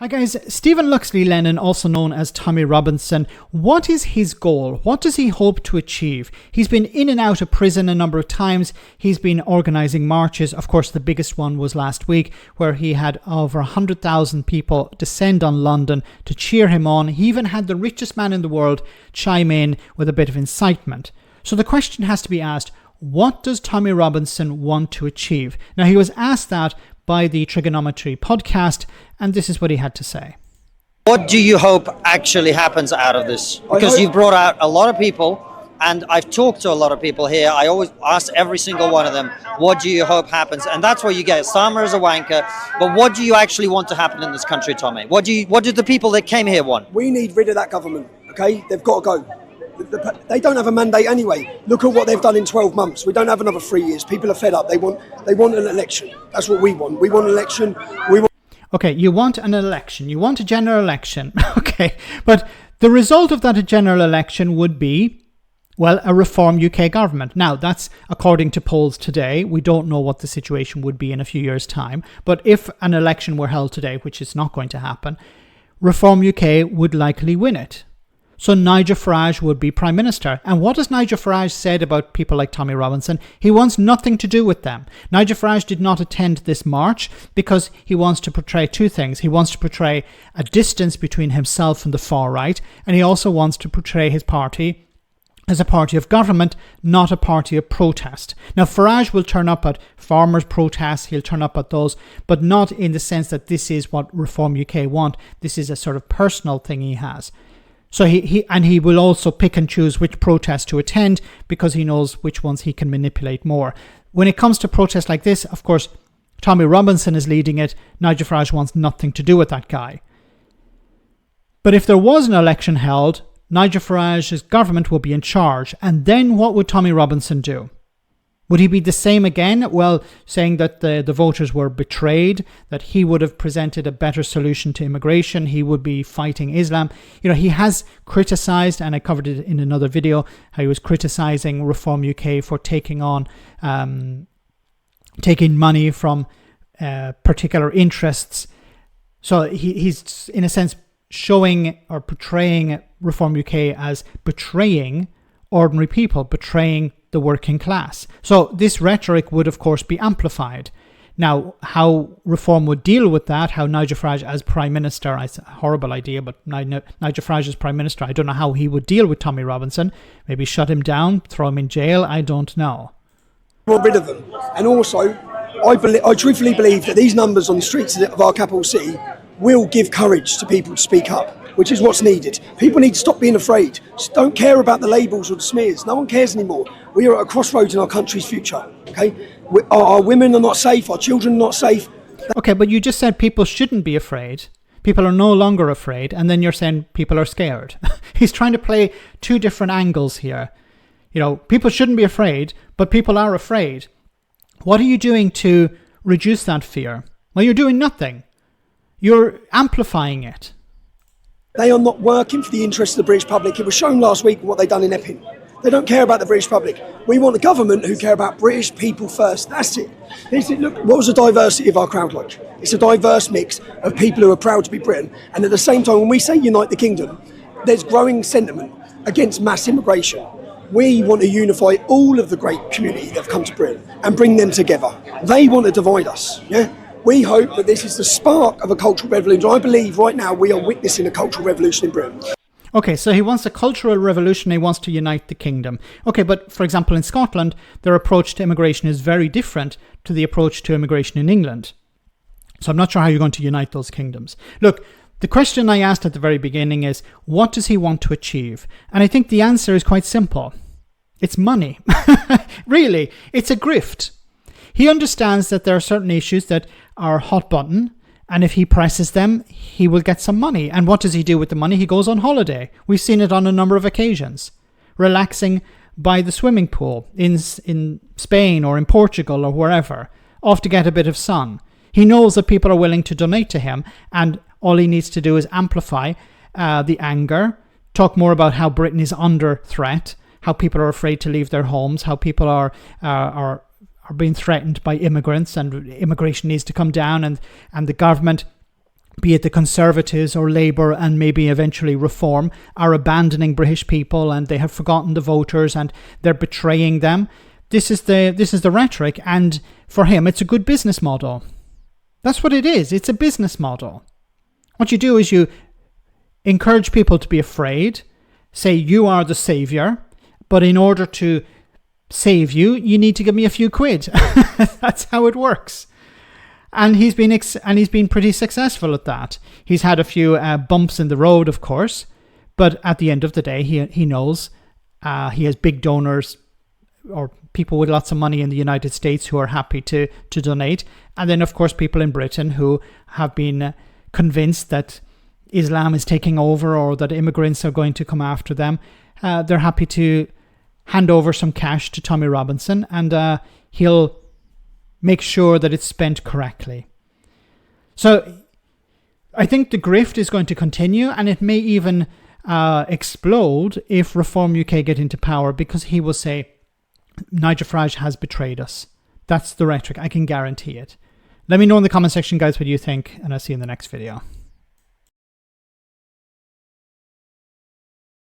Hi guys, Stephen Luxley-Lennon, also known as Tommy Robinson. What is his goal? What does he hope to achieve? He's been in and out of prison a number of times. He's been organising marches. Of course, the biggest one was last week, where he had over 100,000 people descend on London to cheer him on. He even had the richest man in the world chime in with a bit of incitement. So the question has to be asked, what does Tommy Robinson want to achieve? Now, he was asked that by the Triggernometry podcast, and this is what he had to say. What do you hope actually happens out of this? Because you've brought out a lot of people, and I've talked to a lot of people here. I always ask every single one of them, what do you hope happens? And that's what you get. Summer is a wanker, but what do you actually want to happen in this country, Tommy? What do the people that came here want? We need rid of that government, okay? They've got to go. They don't have a mandate anyway. Look at what they've done in 12 months. We don't have another 3 years. People are fed up. They want an election. That's what we want. We want an election. Okay, you want an election. You want a general election. Okay, but the result of that general election would be, well, a reform UK government. Now, that's according to polls today. We don't know what the situation would be in a few years' time. But if an election were held today, which is not going to happen, Reform UK would likely win it. So Nigel Farage would be Prime Minister. And what has Nigel Farage said about people like Tommy Robinson? He wants nothing to do with them. Nigel Farage did not attend this march because he wants to portray two things. He wants to portray a distance between himself and the far right, and he also wants to portray his party as a party of government, not a party of protest. Now, Farage will turn up at farmers' protests, he'll turn up at those, but not in the sense that this is what Reform UK want. This is a sort of personal thing he has. So he will also pick and choose which protests to attend because he knows which ones he can manipulate more. When it comes to protests like this, of course, Tommy Robinson is leading it. Nigel Farage wants nothing to do with that guy. But if there was an election held, Nigel Farage's government would be in charge. And then what would Tommy Robinson do? Would he be the same again? Well, saying that the voters were betrayed, that he would have presented a better solution to immigration, he would be fighting Islam. You know, he has criticised, and I covered it in another video, how he was criticising Reform UK for taking money from particular interests. So he's, in a sense, showing or portraying Reform UK as betraying ordinary people, betraying the working class. So this rhetoric would, of course, be amplified. Now, how Reform would deal with that, how Nigel Farage as Prime Minister, it's a horrible idea, but Nigel Farage as Prime Minister, I don't know how he would deal with Tommy Robinson. Maybe shut him down, throw him in jail, I don't know. Want rid of them. And also, I truthfully believe that these numbers on the streets of our capital city will give courage to people to speak up, which is what's needed. People need to stop being afraid. Just don't care about the labels or the smears. No one cares anymore. We are at a crossroads in our country's future. Okay, our women are not safe. Our children are not safe. Okay, but you just said people shouldn't be afraid. People are no longer afraid, and then you're saying people are scared. He's trying to play two different angles here. You know, people shouldn't be afraid, but people are afraid. What are you doing to reduce that fear? Well, you're doing nothing. You're amplifying it. They are not working for the interests of the British public. It was shown last week what they've done in Epping. They don't care about the British public. We want a government who care about British people first. That's it. Look, what was the diversity of our crowd like? It's a diverse mix of people who are proud to be Britain. And at the same time, when we say unite the kingdom, there's growing sentiment against mass immigration. We want to unify all of the great community that have come to Britain and bring them together. They want to divide us, yeah? We hope that this is the spark of a cultural revolution. I believe right now we are witnessing a cultural revolution in Britain. Okay, so he wants a cultural revolution, he wants to unite the kingdom. Okay, but for example in Scotland, their approach to immigration is very different to the approach to immigration in England. So I'm not sure how you're going to unite those kingdoms. Look, the question I asked at the very beginning is, what does he want to achieve? And I think the answer is quite simple. It's money. Really, it's a grift. He understands that there are certain issues that are hot button, and if he presses them, he will get some money. And what does he do with the money? He goes on holiday. We've seen it on a number of occasions. Relaxing by the swimming pool in Spain or in Portugal or wherever, off to get a bit of sun. He knows that people are willing to donate to him, and all he needs to do is amplify the anger, talk more about how Britain is under threat, how people are afraid to leave their homes, how people are being threatened by immigrants and immigration needs to come down, and the government be it the Conservatives or Labour and maybe eventually Reform, are abandoning British people and they have forgotten the voters and they're betraying them. This is the rhetoric, and for him it's a good business model. That's what it is. It's a business model. What you do is you encourage people to be afraid, say you are the saviour, but in order to save you, you need to give me a few quid. That's how it works. And he's been pretty successful at that. He's had a few bumps in the road, of course, but at the end of the day, he knows he has big donors or people with lots of money in the United States who are happy to donate. And then, of course, people in Britain who have been convinced that Islam is taking over or that immigrants are going to come after them. They're happy to hand over some cash to Tommy Robinson, and he'll make sure that it's spent correctly. So I think the grift is going to continue, and it may even explode if Reform UK get into power, because he will say, Nigel Farage has betrayed us. That's the rhetoric. I can guarantee it. Let me know in the comment section, guys, what you think, and I'll see you in the next video.